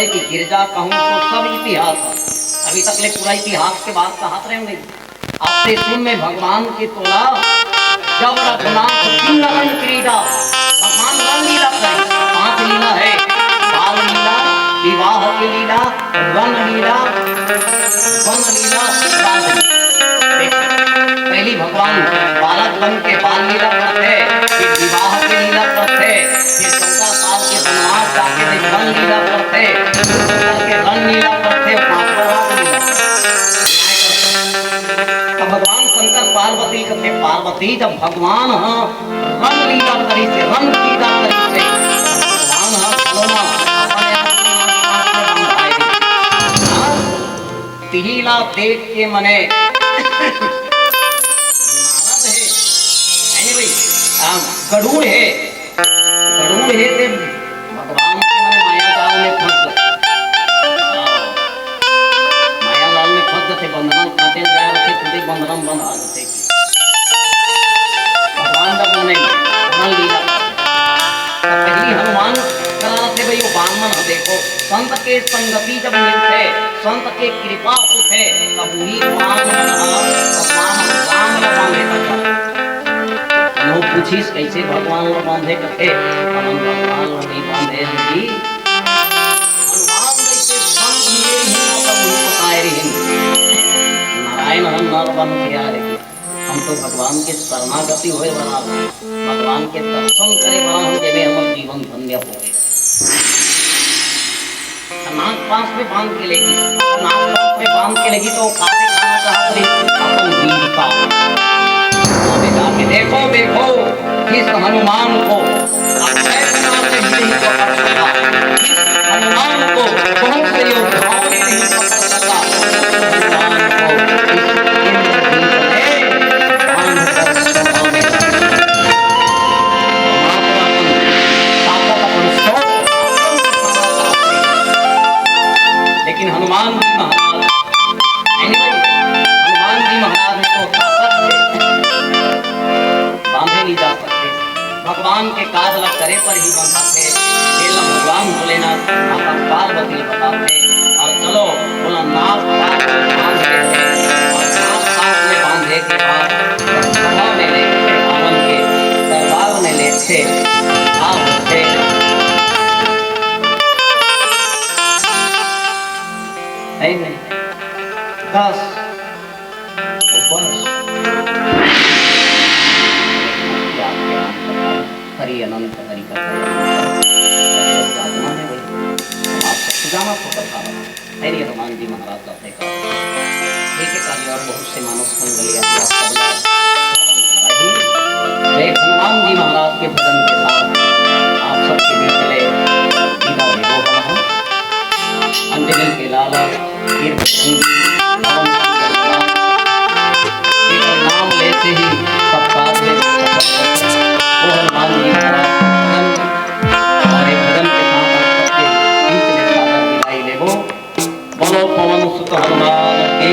कि गिरजा कहूँ तो सब इतिहास है। अभी तक ले पूरा इतिहास के बाद कहा रहे होंगे। आपसे सुन में भगवान की तोला जब रघुनाथ किंग रंग क्रीडा, भगवान रंग लीला करें। 5 लीला है, बाल लीला, विवाह की लीला, वन लीला, पहली भगवान बालक बन के बाल लीला करते, फिर विवाह की लीला करते, फिर 14 साल के वनवास जाके वन लीला करते, के रंग लीला करते, 5वां रात लीला। तब भगवान शंकर पार्वती कहते, पार्वती जब भगवान रंग लीला करी से, रंग लीला करी से, भगवान तिहिला देख के मने नारद है, गरुड़ है, गरुड़ है ते भगवान के मने माया जाल में फंस माया जाल में फंस जाते, बंधन काटे जा रहे थे, बंधन बंधा जाते। भगवान जब मने रंग लीला पहली हनुमान कराते भाई वो बामन देखो, संत के संगति जब मिलते, संत के कृपा होते, तब ही भगवान राम बांधे लोग पूछिस कैसे भगवान लोग बांधे कथे, हम भगवान लोग नहीं बांधे हैं जी। हनुमान जैसे संत मिले ही ना तब उन्हें बताए रही नारायण हम नर बन गया रे, हम तो भगवान के शरणागति होए वाला, भगवान के दर्शन करे वाला हम देवे, हमर जीवन धन्य हो गए। नाक पास में बांध के लेगी, नाक पास में बांध के लेगी तो खाते खाना चाहत रही अपन वीर का। जाके देखो देखो किस हनुमान को अक्षय कुमार से भी नहीं पकड़ सका, हनुमान को बहुत से योद्धाओं ने नहीं पकड़ सका, हनुमान को लेकिन हनुमान जी महाराज हनुमान जी महाराज ने तो ताकत बांधे नहीं जा सकते, भगवान के काज लग करे पर ही बंधा थे। भगवान भोलेनाथ माता पार्वती बताते और चलो बोला नाक पास में बांध देते, और नाक पास में बांधे के बाद सभा में लेते, रावण के दरबार में लेते आप होते नहीं 10 हरि अनंत हरि का जाना हरि हनुमान जी महाराज का थे एक कार्य और बहुत से मानस मंगलिया हनुमान जी महाराज के भजन के साथ आप सबके बीच चले अंजलि के लाला नाम लेते ही सब काज में वो हनुमान जी महाराज हमारे भजन के साथ आपके बीच में सादर विदाई लेबो। बोलो पवन सुत हनुमान की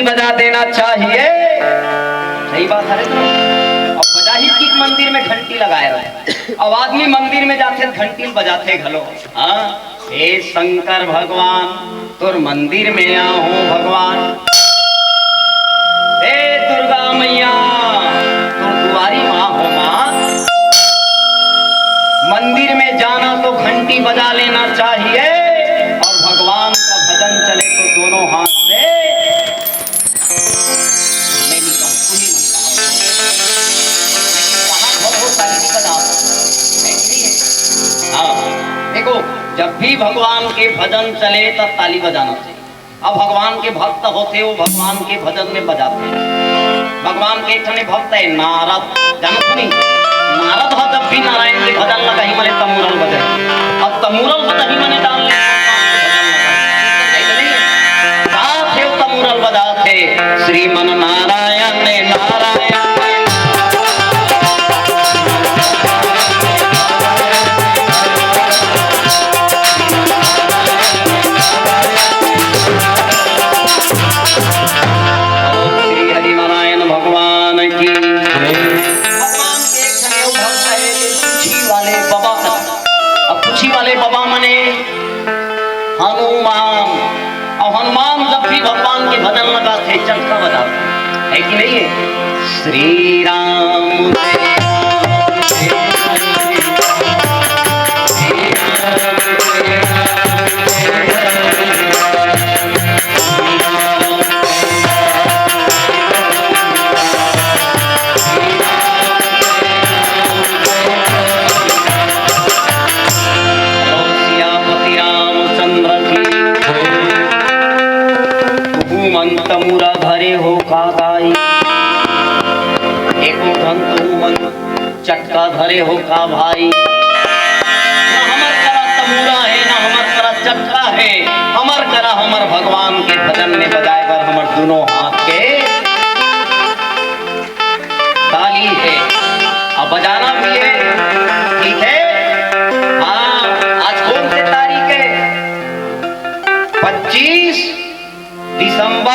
बजा देना चाहिए। सही बात है तो अब बजा ही की मंदिर में घंटी लगाए रहे। अब आदमी मंदिर में जाते घंटी बजाते घलो। हाँ हे शंकर भगवान तुर मंदिर में आओ भगवान, हे दुर्गा मैया तुर दुआरी माँ हो माँ। मंदिर में जाना तो घंटी बजा लेना चाहिए और भगवान का भजन चले तो दोनों हाथ से देखो जब भी भगवान के भजन चले तब ताली बजाना चाहिए। अब भगवान के भक्त होते वो भगवान के भजन में बजाते हैं। भगवान के इतने भक्त है नारद, जानत नहीं नारद हो जब भी नारायण के भजन लगा ही मने तमुरल बजे। अब तमुरल बजा ही मने डाल ले तमुरल बजाते श्रीमन नारायण ने नारायण हनुमान। और हनुमान जब भी भगवान के भजन लगाते चटका बजाते है कि नहीं है। श्री राम तमुरा धरे हो का गाई, एको धन तुमन चटका धरे हो का भाई। ना हमर करा तमुरा है ना हमर करा चटका है, हमर करा हमर भगवान के भजन में बजाए बर हमर दोनों हाथ के ताली है। अब बजाना भी है ठीक है। हाँ आज कौन सी तारीख है 25 दिसंबर।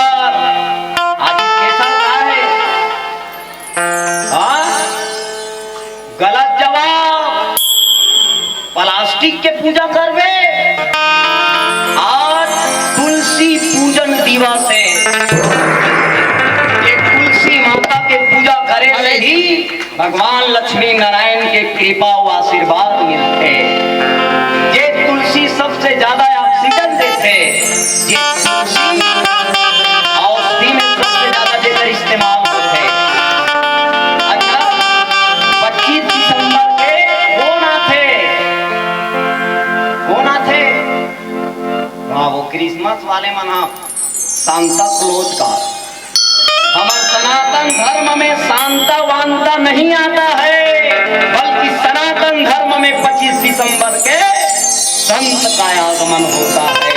आज स्पेशल क्या है? गलत जवाब, प्लास्टिक के पूजा करवे। आज तुलसी पूजन दिवस है। एक तुलसी माता के पूजा करे से ही भगवान लक्ष्मी नारायण के कृपा व आशीर्वाद मिलते। ये तुलसी सबसे ज्यादा ऑक्सीजन देते। ये तुलसी औषधि में सबसे ज्यादा जेकर इस्तेमाल होते। अच्छा 25 दिसंबर के कौन आते? हाँ वो क्रिसमस वाले मना सांता क्लॉज का। हमारे सनातन धर्म में सांता वांता नहीं आता है, बल्कि सनातन धर्म में 25 दिसंबर के संत का आगमन होता है।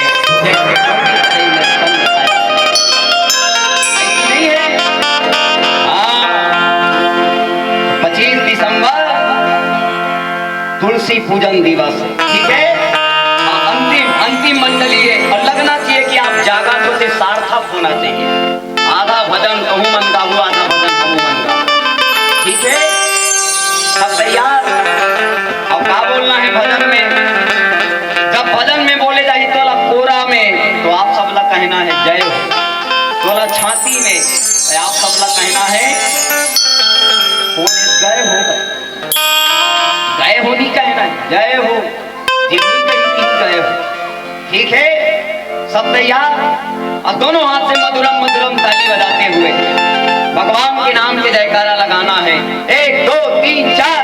नहीं है 25 दिसंबर तुलसी पूजन दिवस ठीक है। अंतिम मंडली है और लगना चाहिए कि आप जागा तो से सार्थक होना चाहिए। आधा भजन कहूँ मन गाऊ, आधा भजन कहूँ मन गाऊ ठीक है। सब तैयार? अब क्या बोलना है भजन में? जब भजन में बोले जाए तोला कोरा में तो आप सबला कहना है जय हो। तोला छाती में तो आप सबला कहना है गए हो नहीं कहना है जय हो। गए हो ठीक है। सब तैयार? और दोनों हाथ से मधुरम मधुरम ताली बजाते हुए भगवान के नाम के जयकारा लगाना है। 1 2 3 4।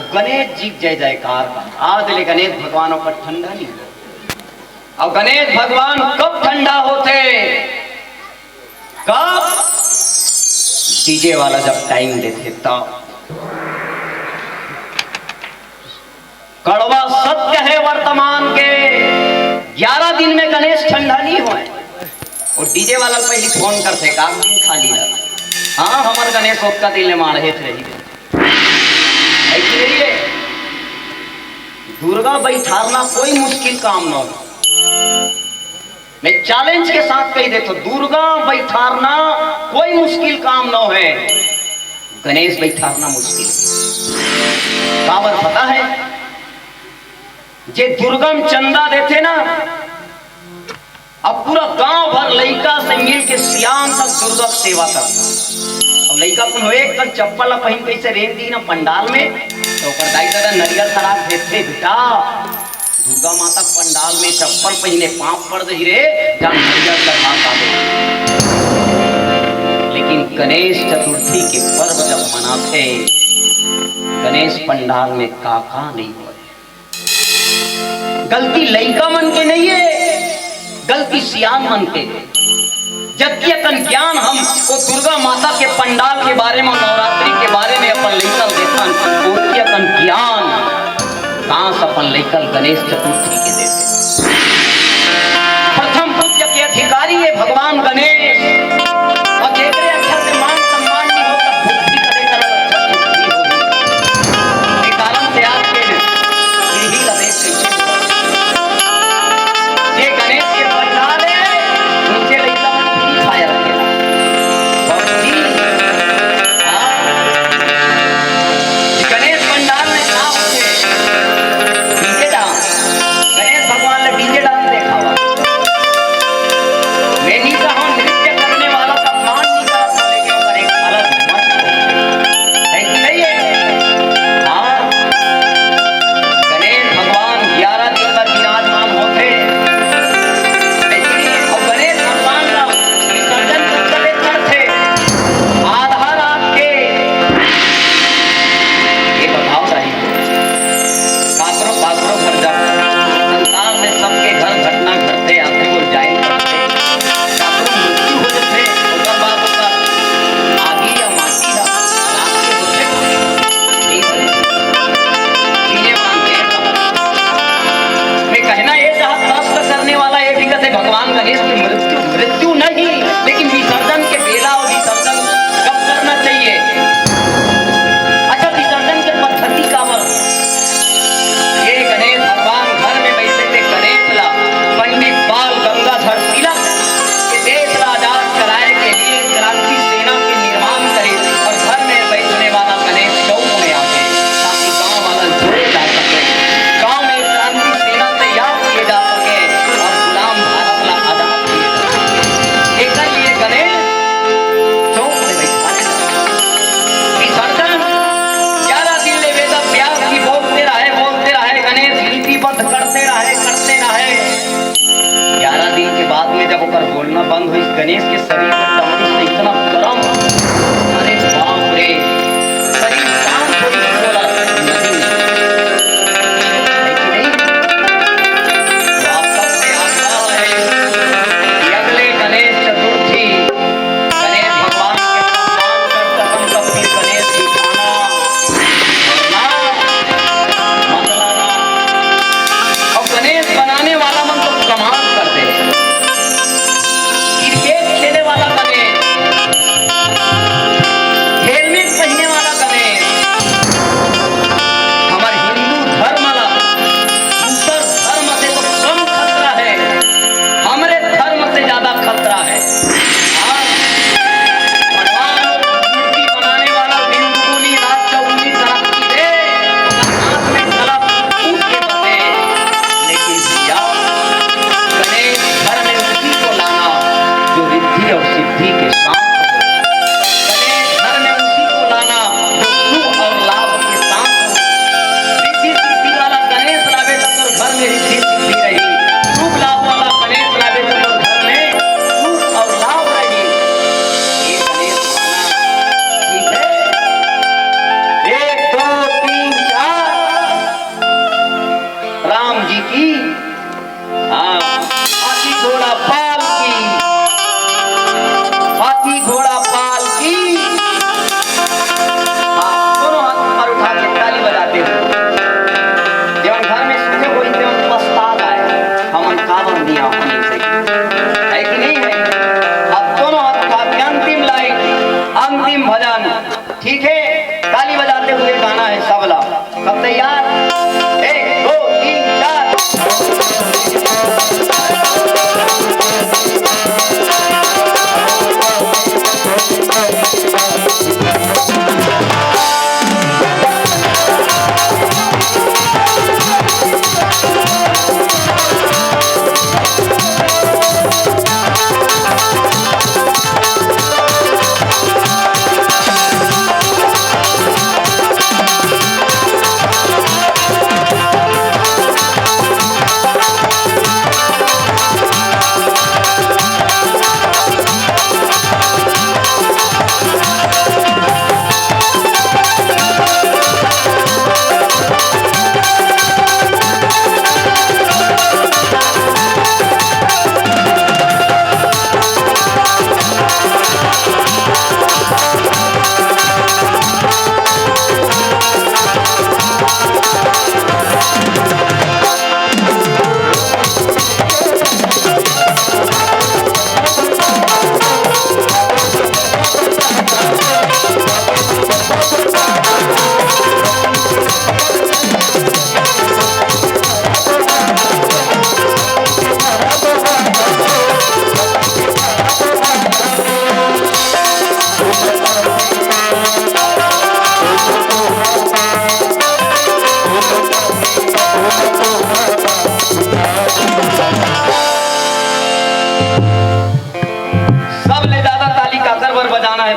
गणेश जी जय जयकार का आज ले गणेश भगवानों पर ठंडा नहीं हो। अब गणेश भगवान कब ठंडा होते, कब डीजे वाला जब टाइम देते तब। कड़वा सत्य है वर्तमान के, 11 दिन में गणेश ठंडा नहीं हुए। और डीजे वाला पहले फोन करते का दिन खाली है, हाँ हमारे गणेश का दिल मार हेत रही है। दुर्गा बैठारना कोई मुश्किल काम ना हो। मैं चैलेंज के साथ कही देता हूं, दुर्गा बैठारना कोई मुश्किल काम ना है, गणेश बैठारना मुश्किल। काबर पता है, जे दुर्गम चंदा देते ना, अब पूरा गांव भर लड़का से मिल के सियान तक दुर्गा सेवा करता। अब लड़का कौन हुए कल चप्पल पहन कैसे रेन दी ना पंडाल में, तो दाई दादा नरियल खराब भेजते बेटा दुर्गा माता पंडाल में चप्पल पहने पांव पड़ रही रे जहां नरियल चढ़ा दे। लेकिन गणेश चतुर्थी के पर्व जब मनाते, गणेश पंडाल में काका नहीं हुए। गलती लड़का मन के नहीं है, गलती सियान मन के। जबकि अपन ज्ञान हम वो दुर्गा माता के पंडाल के बारे में, नवरात्रि के बारे में अपन लेकर देखन, उसकी अपन ज्ञान कहां से अपन लेकर गणेश चतुर्थी के देते। प्रथम पूज्य के अधिकारी है भगवान गणेश, और देखते अक्षर से मान सम्मान नहीं होता, बुद्धि करे कारण से आपके पीढ़ी का देश कैसे ये गणेश के पंडाल है, नीचे लड़का मन फ्री फायर रखेगा गणेश पंडाल में ना होते डीजे डांस। गणेश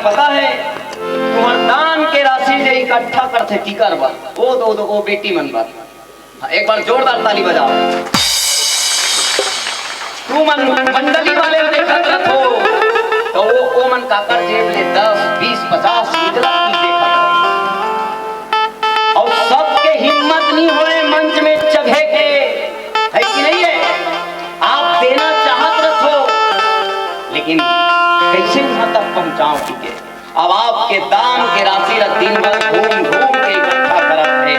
पता है तुम्हार दान के राशि जे इकट्ठा करते की करबा ओ बेटी मन बात एक बार जोरदार ताली बजाओ। तू मन मंडली वाले देखत रहो तो वो मन काकर जेब ले 10 20 50 निकला की देखत और सबके हिम्मत नहीं होए मंच में चढ़े के है कि नहीं है। आप देना चाहत रहो लेकिन कैसे वहां तक पहुंचाओ ठीक है। अब आपके दान के राशि दिन भर घूम घूम के इकट्ठा करत है।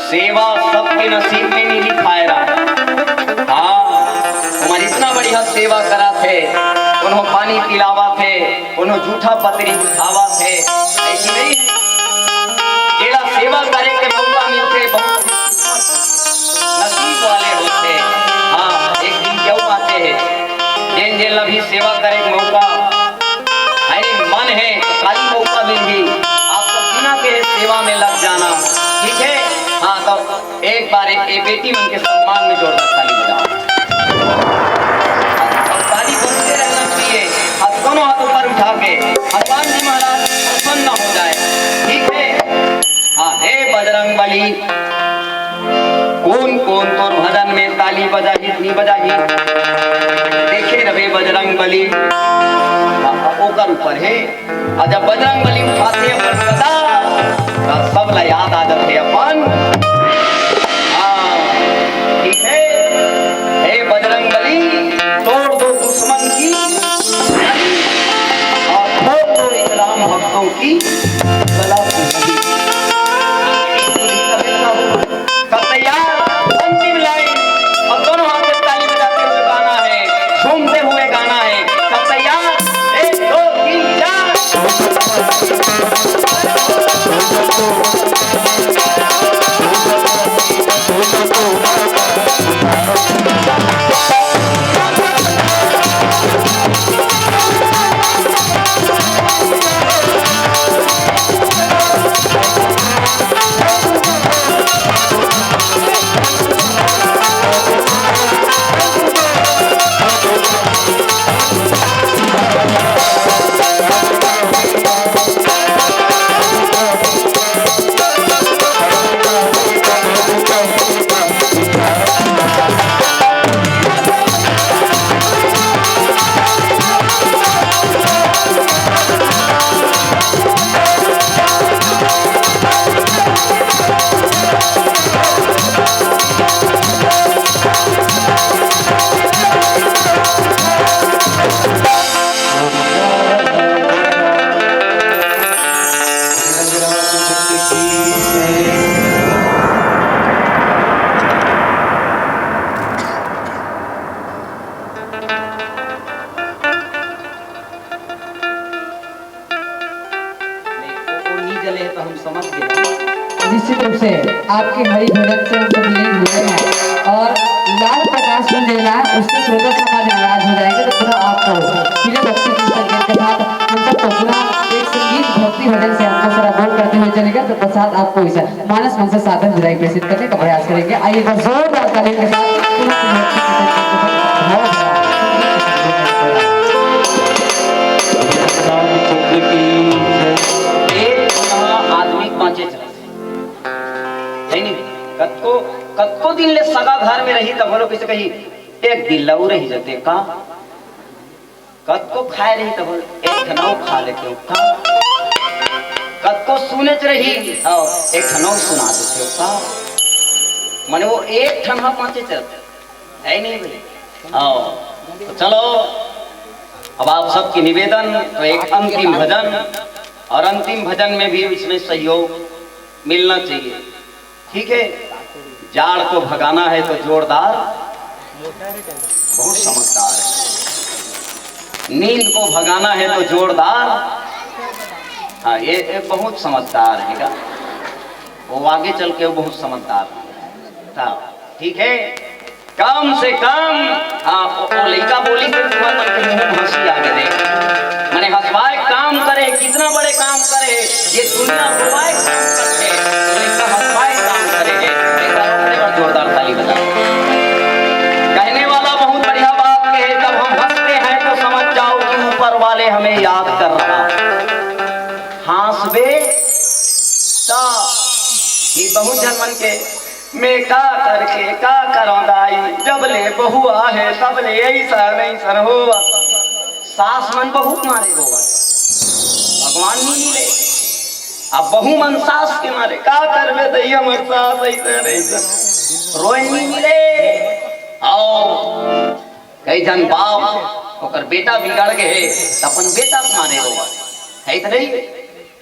सेवा सबके नसीब में नहीं लिखाए रहा। हाँ तुम्हारी इतना बढ़िया सेवा करा थे उन्हों पानी पिलावा थे उन्हों झूठा पतरी उठावा थे ऐसी नहीं जेला सेवा करे के मौका मिलते बहुत नसीब वाले होते। हाँ एक दिन क्यों आते हैं जेन जेल भी सेवा करे के मौका अरे मन है तो खाली मौका मिल आप सब बिना के सेवा में लग जाना ठीक है। हाँ तो एक बार ए बेटी मन के सम्मान में जोरदार ताली बजाओ। ताली बजते रहना चाहिए दोनों हाथ ऊपर उठा के हनुमान जी महाराज प्रसन्न हो जाए ठीक है। हाँ हे बजरंग बली कौन कौन तोर भजन में ताली बजाही नहीं बजाही देखे रहे बजरंग बली ओकर ऊपर है। और जब बजरंग बली उठाते अपन गदा सब ला याद आ जाते अपन। हाँ ठीक है हे बजरंग बली तोड़ दो दुश्मन की और खोल दो एक राम भक्तों की गला सब तैयार अंतिम लाइन और दोनों हाथ से ताली बजाते हुए गाना है झूमते हुए गाना है सब तैयार 1 2 3 निश्चित रूप से आपके हरि भजन से हम सब लीन हुए हैं और लाल प्रकाश में देना है, उससे छोटा समाज नाराज हो जाएंगे। तो पूरा आपको प्रिय भक्ति गीत संगीत के साथ हम सब तो पूरा एक संगीत भक्ति भजन से आपको सारा बोल करते हुए चलेगा। तो प्रसाद आपको इस मानस मन से साधन विदाई प्रेषित करने का प्रयास करेंगे। आइए एक बार जोरदार ताली के साथ आदमी पांचे कत्को कत्को दिन ले सगा घर में रही तब बोलो किसे कही एक दिन लऊ रही जाते का कत्को खाए रही तब एक खनाव खा लेते हो का कत्को सुने च रही और एक खनाव सुना देते हो का माने वो एक ठन पांचे चलते है नहीं भाई। तो चलो अब आप सबकी निवेदन तो एक अंतिम भजन और अंतिम भजन में भी इसमें सहयोग मिलना चाहिए। ठीक है, जाड़ को भगाना है तो जोरदार बहुत समझदार है, नींद को भगाना है तो जोरदार हाँ ये बहुत समझदार है, वो आगे चल के वो बहुत समझदार था। ठीक है, कम से कम हाँ लड़का बोली के हंसी आगे दे मैंने हंसवाए काम करे कितना बड़े काम करे ये दुनिया हुआए काम करे लड़का हंसवाए काम करे और जोरदार ताली बजा। कहने वाला बहुत बढ़िया बात कहे जब हम हंसते हैं तो समझ जाओ कि ऊपर वाले हमें याद कर रहा हंसबे ये बहुत जन्मन के मैं का करके का करौदाई जब ले बहुआ है तब ले ऐसा नहीं सर हो सास मन बहु मारे हो भगवान नहीं मिले अब बहु मन सास के मारे का करबे दैया मर सास ऐसा रोए नहीं मिले आओ कई जन बाप ओकर बेटा बिगड़ गए अपन बेटा मारे हो है तो नहीं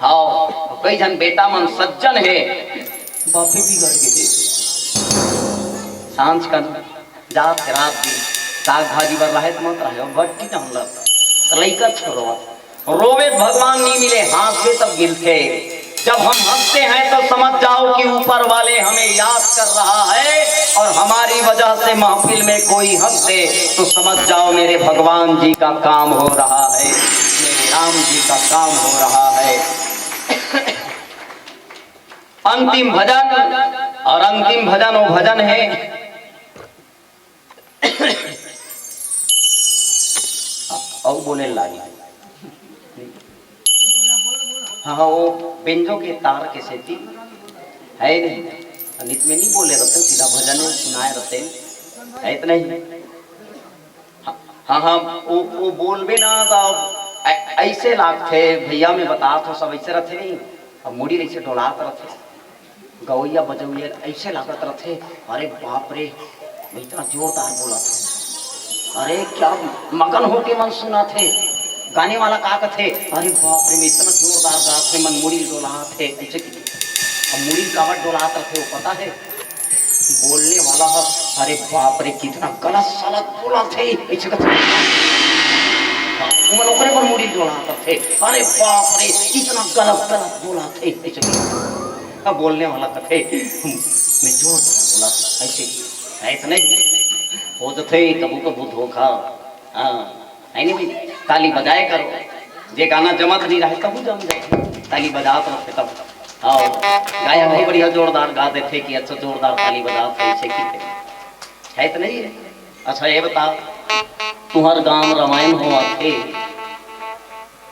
हाँ कई जन बेटा मन सज्जन है बापे बिगड़ गए सांझ का जात रात दिन साग भाजी बर रहे मत रहे बट्टी न हम तो लइका छोड़ो रोवे भगवान नहीं मिले हंसते तब गिलते जब हम हंसते हैं तो समझ जाओ कि ऊपर वाले हमें याद कर रहा है और हमारी वजह से महफिल में कोई हंसे तो समझ जाओ मेरे भगवान जी का काम हो रहा है, मेरे राम जी का काम हो रहा है। अंतिम भजन और अंतिम भजन वो भजन है और बोले लागी हाँ वो बेंजो के तार के सेती है नहीं नित में नहीं बोले रहते सीधा भजन सुनाए रहते है इतना ही हाँ हाँ वो बोल भी ना तो ऐसे लागते भैया में बता तो सब ऐसे रहते नहीं अब मुड़ी ऐसे डोलात रहते गवैया बजौया ऐसे लागत रहते अरे बाप रे इतना जोरदार बोला था अरे क्या मगन होके मन सुना थे गाने वाला का थे अरे बाप रे इतना जोरदार गा थे मन मुड़ी डोला थे ऐसे अब मुड़ी कावट डोलात रखे वो पता है बोलने वाला है अरे बाप रे कितना गलत सलत बोला थे ऐसे ओकरे पर मुड़ी डोलात थे अरे बाप रे कितना गलत गलत बोला थे ऐसे अब बोलने वाला कथे मैं जोरदार बोला ऐसे है तो नहीं हो तो थे कबू कबू धोखा हाँ है नहीं भाई ताली बजाए करो जे गाना जमत नहीं रहे कबू जम जाए ताली बजा तो तब हाँ गाया बहुत बढ़िया जोरदार गाते थे कि अच्छा जोरदार ताली बजा ऐसे की है तो नहीं है। अच्छा ये बता तुम्हार गांव रामायण हुआ थे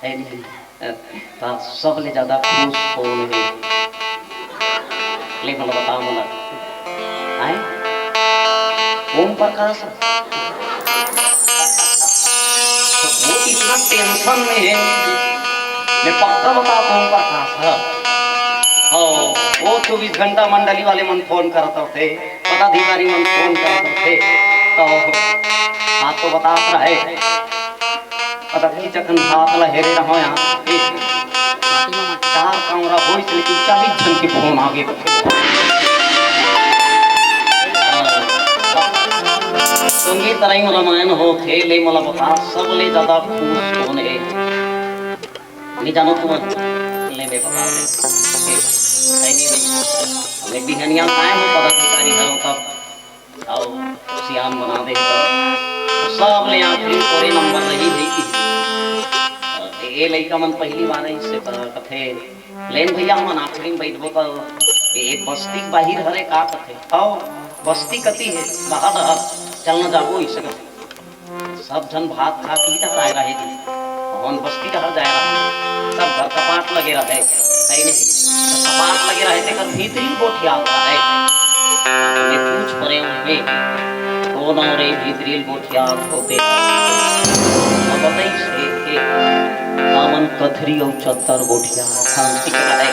है नहीं सबले ज्यादा खुश कौन है ले मतलब बताओ मतलब आए ओम प्रकाश वो इतना टेंशन में है मैं पक्का बताता हूँ प्रकाश है वो 24 घंटा मंडली वाले मन फोन करते थे पदाधिकारी मन फोन करते थे तो हाँ तो बता रहे पता नहीं चकन हाथ लहेरे रहो यहाँ चार कमरा हो लेकिन 40 जन के फोन आगे संगीत तरह रामायण हो थे ले मला बता सबले ज्यादा खुश कौन है नहीं जानो तुम ले मैं बता दे नहीं नहीं हमें बिहनिया आए हो पदाधिकारी है तब आओ सियान बना दे तो सब ले आखिरी तोरे नंबर रही थी ये लड़का मन पहली बार है इससे कथे लेन भैया मन आखिरी में बैठबो तो ये बस्ती बाहर हरे का कथे आओ बस्ती कती है बाहर चलना जाबो इसे सब जन भात खा के ही टहराए रहे थी कौन बस्ती टहर जाए रहे सब घर कपाट लगे रहे सही नहीं तो कपाट लगे रहे थे कर भीतरी गोठिया है मैं पूछ परे हुए कौन और भीतरी गोठिया होते बताई से के कामन कथरी और चत्तर गोठिया शांति कराए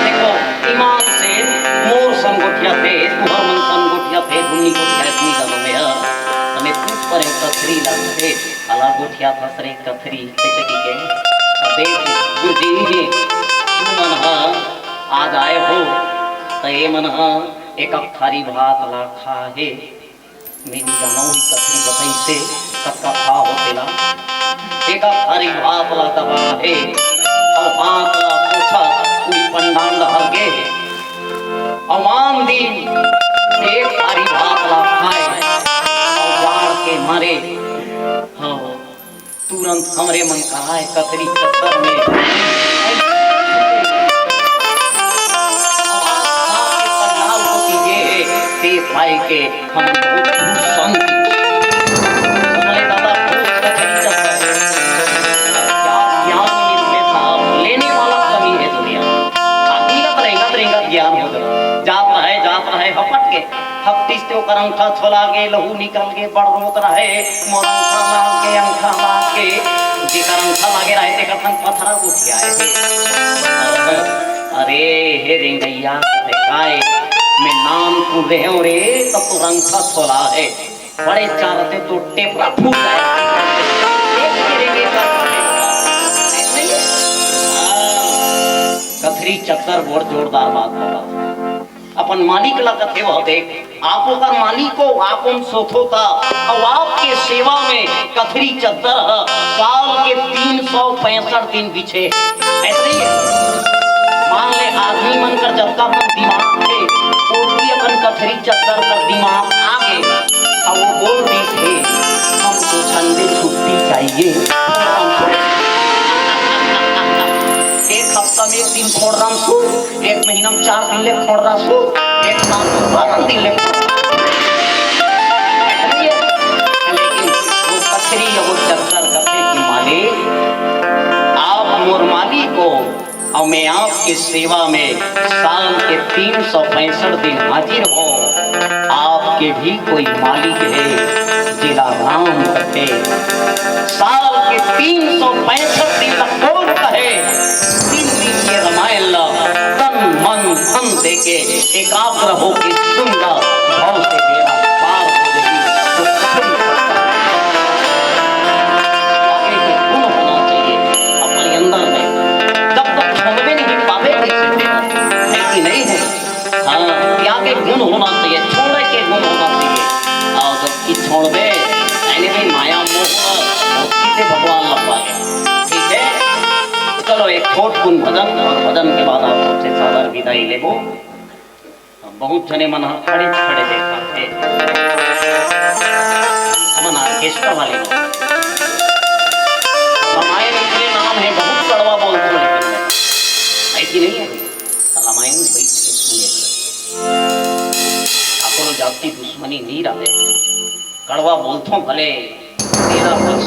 देखो ईमान से मोर संगोठिया थे तुहर मन संगोठिया थे दुन्नी गोठिया इतनी गलो में हमें पूछ परे कथरी लगते अला गोठिया था सरे कथरी चकी के देख गुरुजी तुम मन आज आए हो तो ये मन एक थारी भात ला खा है मेरी जानो कथरी बताई से कत्का खा होतेला एक थारी भात ला दबा है और भात ला पूछा पूरी पंडाल हर गे अमान दिन एक थारी भात ला खाए और बाढ़ के मारे हाँ तुरंत हमरे मन का है कथरी चक्कर में पाए के हम बहुत शांति हमारे दादा ज्ञान मिलने साहब लेने वाला कमी है दुनिया आदमी का तरेंगा ज्ञान हो गया जात रहे हपट के हफ्तीस ते ओकर अंखा छोला के लहू निकल के बड़ रोत रहे मोर अंखा लाग के अंखा लाग के जेकर अंखा लागे रहे ते कथन पथरा उठ आए अरे हे रेंगैया देखाए मैं नाम तू रहे हो रे तब तो रंग था छोला है बड़े चाहते तो टेपरा फूट जाए कथरी चक्कर बहुत जोरदार बात होगा अपन मालिक ला कथे वह देख आप का मालिक को आप सोचो था और आपके सेवा में कथरी चद्दर साल के 365 दिन बिछे ऐसे ही मान ले आदमी मन कर जब का मन दिमाग थे ओटी अपन कथरी चद्दर कर दिमाग आगे और वो बोल दी थे हमको संडे छुट्टी चाहिए एक हफ्ता में 1 दिन छोड़ रहा हूँ 1 महीना में 4 दिन ले छोड़ रहा हूँ एक साल में 12 दिन ले लेकिन वो कथरी वो चद्दर करते कि मालिक आप मोर मालिक को और मैं आपकी सेवा में साल के 365 दिन हाजिर हो आपके भी कोई मालिक है जिला राम कहे साल के 365 दिन कौन कहे 3 दिन के रामायण तन मन धन देके एकाग्र हो के सुंदर भाव से मेरा पार हो गई तो आगे के गुण होना चाहिए अपने अंदर में नहीं है हाँ त्याग के गुण होना चाहिए छोड़े के गुण होना चाहिए और जब की छोड़ दे यानी भाई माया मोह से भगवान लग पाए ठीक है चलो एक छोट गुण भजन और भजन के बाद आप सबसे सादर विदाई ले बहुत जने मन खड़े खड़े देखा थे हम ऑर्केस्ट्रा वाले रामायण इसलिए नाम है बहुत कड़वा बोलते लेकिन ऐसी नहीं है रामायण बैठ के सुने ठाकुर जाति दुश्मनी नहीं रहे कड़वा बोलथों भले तेरा बस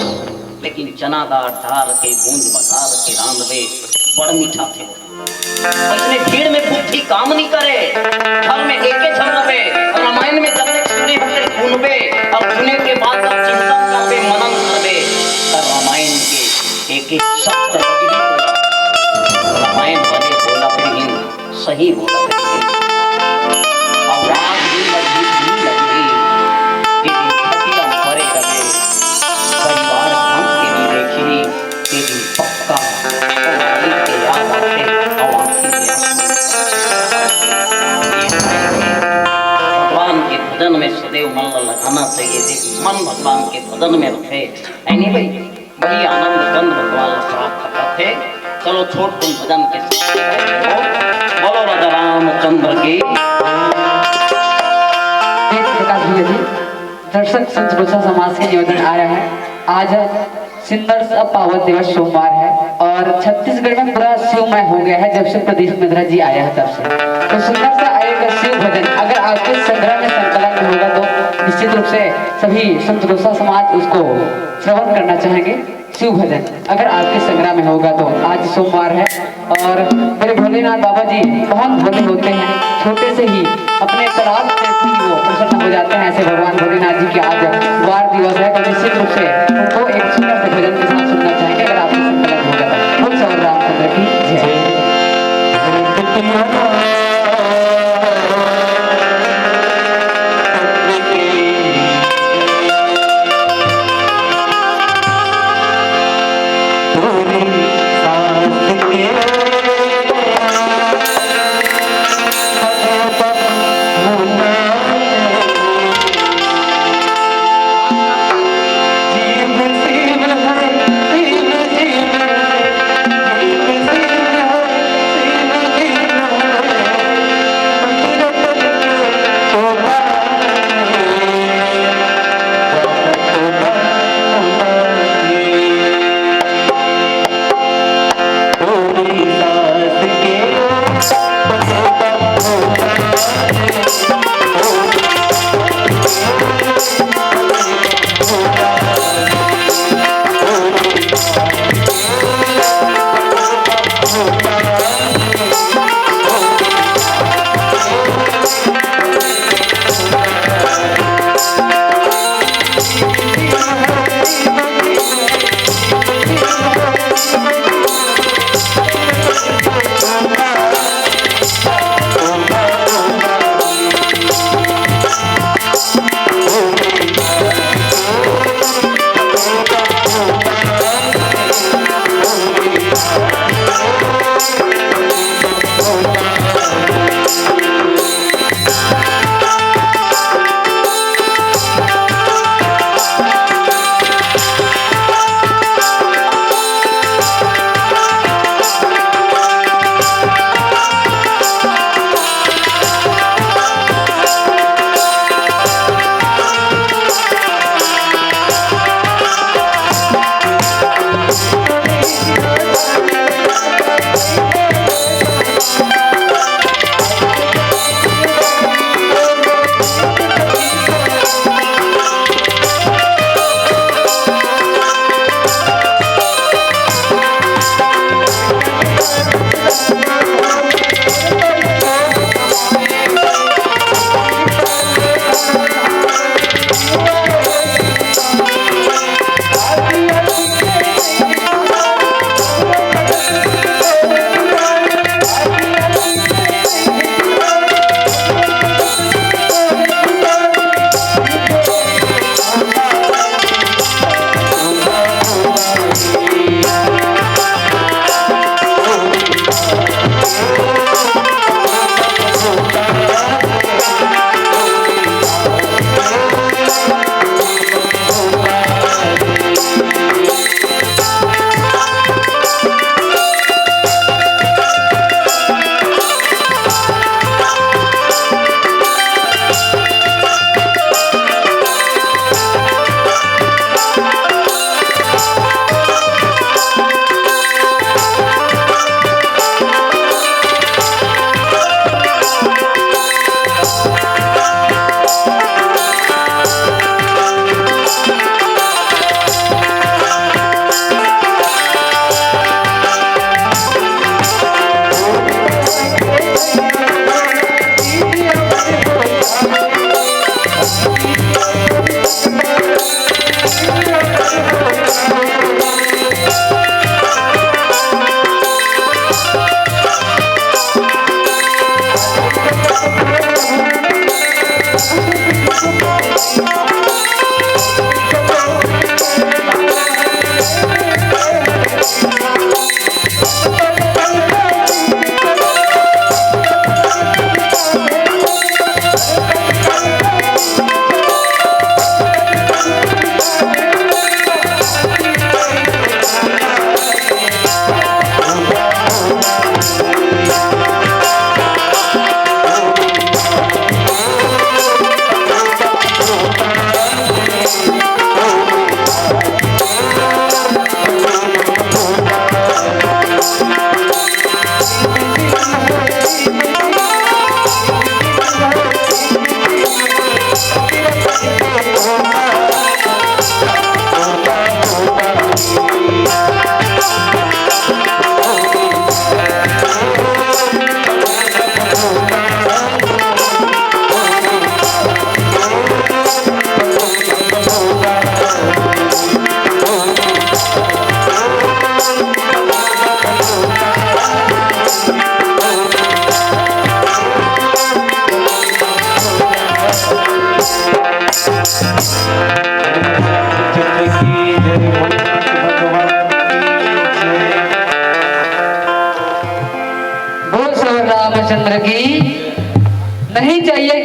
लेकिन चनादार डाल के गूंज बकार के रांधवे बड़ मीठा थे इसने भीड़ में बुद्धि काम नहीं करे घर में एक झलवे रामायण में जब तक सुने होते सुनबे और सुने के बाद जब चिंतन करबे मनन करबे तब रामायण के एक शब्द रामायण बने बोला सही बोला आवाज भी लगी तेरी खटिया परे रहे परिवार हम के लिए देखी तेरी पक्का के याद आते भगवान के भजन में सदैव मन लगाना चाहिए देखिए मन भगवान के भजन में रखे ऐनी भाई बड़ी आनंद कंद भगवान प्राप्त करते चलो छोट तुम भजन के बोलो राजा रामचंद्र की है जी। दर्शक संत गोसा समाज के निवेदन आया है। आज सुंदर सा पावन दिवस सोमवार है और छत्तीसगढ़ में पूरा शिवमय हो गया है जब से प्रदीप मिश्रा जी आया है तब से। तो सुंदर सा आएगा शिव भजन, अगर आपके संग्रह में संकलन में होगा तो निश्चित रूप से सभी संत गोसा समाज उसको श्रवण करना चाहेंगे। शिव भजन अगर आपके संग्रह में होगा तो आज सोमवार है और मेरे भोलेनाथ बाबा जी बहुत भोले होते हैं, छोटे से ही अपने कलाल से ही वो प्रसन्न हो जाते हैं। ऐसे भगवान भोलेनाथ जी के आज वार दिवस है तो निश्चित रूप से उनको एक सुंदर से भजन के साथ सुनना चाहेंगे अगर आपके संकलन होगा तो। बोल सवार रामचंद्र की जय। नहीं चाहिए